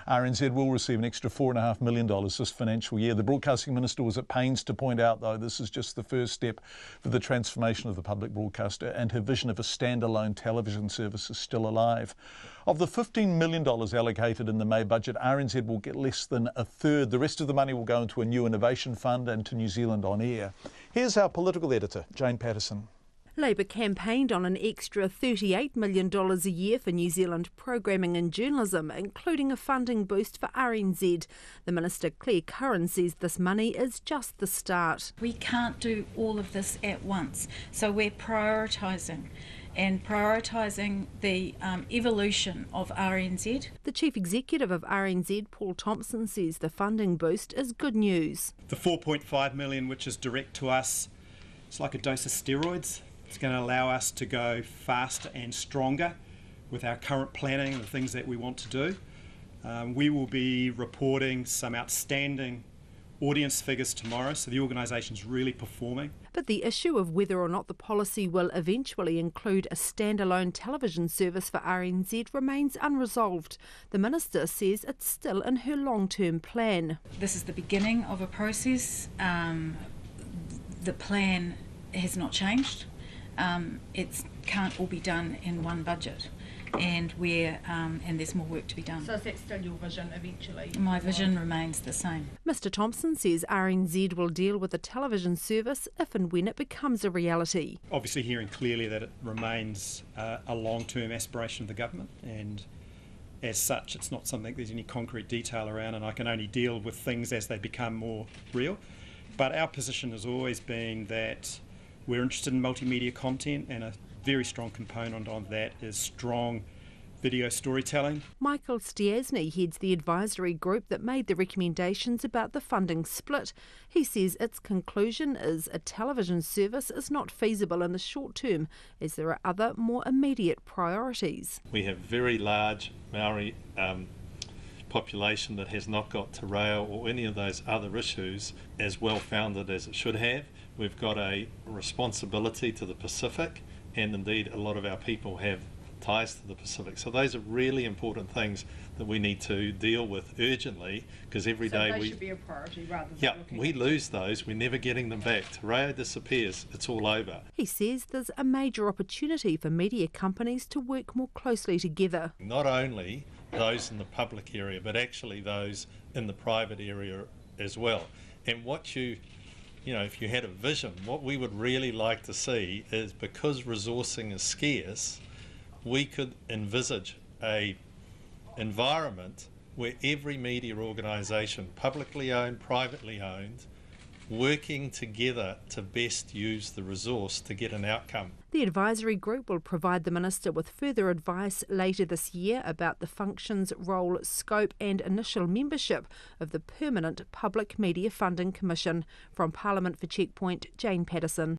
RNZ will receive an extra $4.5 million this financial year. The Broadcasting Minister was at pains to point out, though, this is just the first step for the transformation of the public broadcaster, and her vision of a standalone television service is still alive. Of the $15 million allocated in the May budget, RNZ will get less than a third. The rest of the money will go into a new innovation fund and to New Zealand On Air. Here's our political editor, Jane Patterson. Labor campaigned on an extra $38 million a year for New Zealand programming and journalism, including a funding boost for RNZ. The Minister, Claire Curran, says this money is just the start. We can't do all of this at once, so we're prioritising the evolution of RNZ. The Chief Executive of RNZ, Paul Thompson, says the funding boost is good news. The $4.5 million, which is direct to us, it's like a dose of steroids. It's going to allow us to go faster and stronger with our current planning and the things that we want to do. We will be reporting some outstanding audience figures tomorrow, so the organisation's really performing. But the issue of whether or not the policy will eventually include a standalone television service for RNZ remains unresolved. The Minister says it's still in her long-term plan. This is the beginning of a process. The plan has not changed. It can't all be done in one budget, and there's more work to be done. So is that still your vision eventually? My vision remains the same. Mr Thompson says RNZ will deal with the television service if and when it becomes a reality. Obviously hearing clearly that it remains a long-term aspiration of the government, and as such it's not something there's any concrete detail around, and I can only deal with things as they become more real. But our position has always been that we're interested in multimedia content, and a very strong component on that is strong video storytelling. Michael Stiasny heads the advisory group that made the recommendations about the funding split. He says its conclusion is a television service is not feasible in the short term, as there are other more immediate priorities. We have very large Maori population that has not got to rail or any of those other issues as well founded as it should have. We've got a responsibility to the Pacific, and indeed a lot of our people have ties to the Pacific. So those are really important things that we need to deal with urgently, because every day they should be a priority rather than we lose those, we're never getting them back. Te Reo disappears, it's all over. He says there's a major opportunity for media companies to work more closely together. Not only those in the public area, but actually those in the private area as well. And what if you had a vision, what we would really like to see is, because resourcing is scarce, we could envisage a environment where every media organisation, publicly owned, privately owned, working together to best use the resource to get an outcome. The advisory group will provide the Minister with further advice later this year about the functions, role, scope and initial membership of the Permanent Public Media Funding Commission. From Parliament for Checkpoint, Jane Patterson.